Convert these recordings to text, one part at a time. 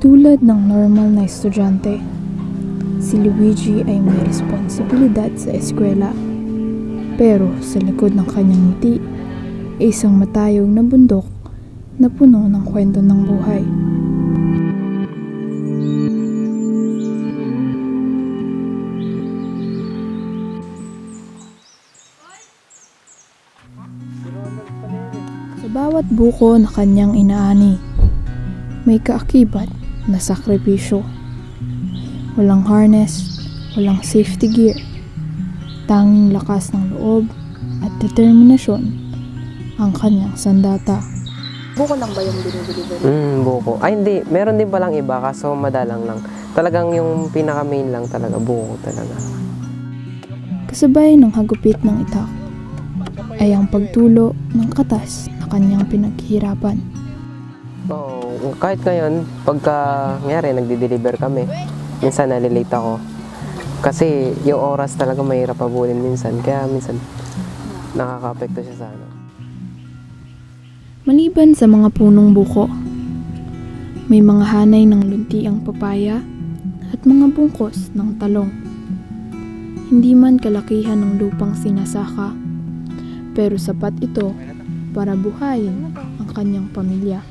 Tulad ng normal na estudyante, si Luigi ay may responsibilidad sa eskwela. Pero sa likod ng kanyang ngiti ay isang matayog na bundok na puno ng kwento ng buhay. Sa bawat buko na kanyang inaani, may kaakibat na sakripisyo. Walang harness, walang safety gear, tanging lakas ng loob at determinasyon ang kanyang sandata. Buko lang ba yung binibili ba? Buko. Ay hindi, meron din palang iba kaso madalang lang. Talagang yung pinaka main lang talaga, buko talaga. Kasabay ng hagupit ng itak ay ang pagtulo ng katas na kanyang pinaghihirapan. Oo, kahit ngayon, pagka nangyari, nagdi-deliver kami, minsan nalilate ako. Kasi yung oras talaga mahirap pabulin minsan, kaya minsan nakaka-apekto siya sa ano. Maliban sa mga punong buko, may mga hanay ng luntiang papaya at mga bungkos ng talong. Hindi man kalakihan ng lupang sinasaka, pero sapat ito para buhayin ang kanyang pamilya.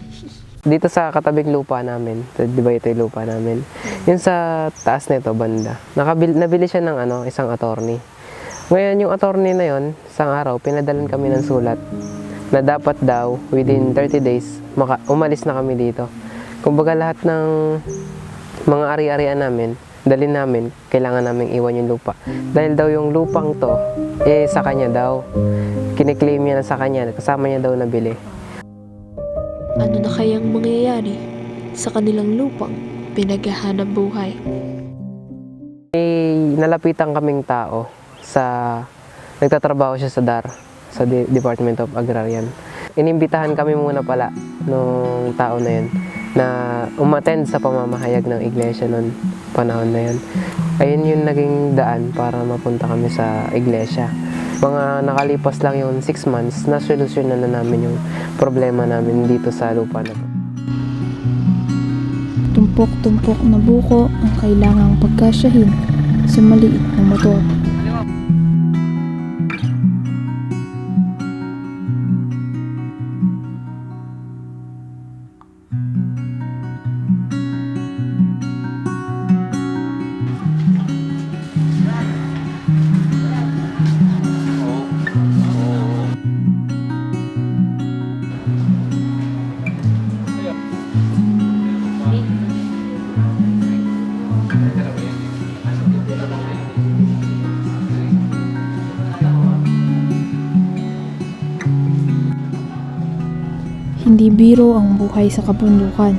Dito sa katabing lupa namin, di ba ito yung lupa namin? Yung sa taas nito banda, nabili siya ng isang attorney. Ngayon yung attorney na yon, isang araw, pinadalan kami ng sulat na dapat daw within 30 days umalis na kami dito. Kumbaga lahat ng mga ari-arian namin, dalhin namin, kailangan namin iwan yung lupa. Dahil daw yung lupang to, sa kanya daw. Kiniklaim niya na sa kanya, kasama niya daw nabili. Ano na kayang mangyayari sa kanilang lupang pinaghahanap buhay? May nalapitan kaming tao nagtatrabaho siya sa DAR, sa Department of Agrarian. Inimbitahan kami muna pala nung tao na yun na umattend sa pamamahayag ng iglesia noon panahon na yun. Ayun yung naging daan para mapunta kami sa iglesia. Mga nakalipas lang yung 6 months, nasolusyonan na namin yung problema namin dito sa lupa na to. Tumpok-tumpok na buko ang kailangang pagkasyahin sa maliit na motor. Hindi biro ang buhay sa kabundukan,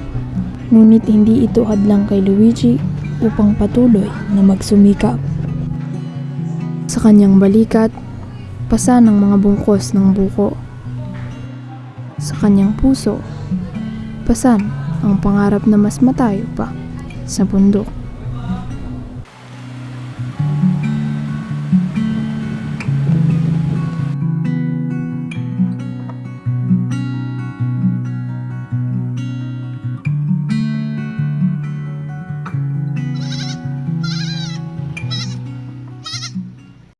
ngunit hindi ito hadlang kay Luigi upang patuloy na magsumikap. Sa kanyang balikat, pasa ng mga bungkos ng buko. Sa kanyang puso, pasan ang pangarap na mas matayo pa sa bundok.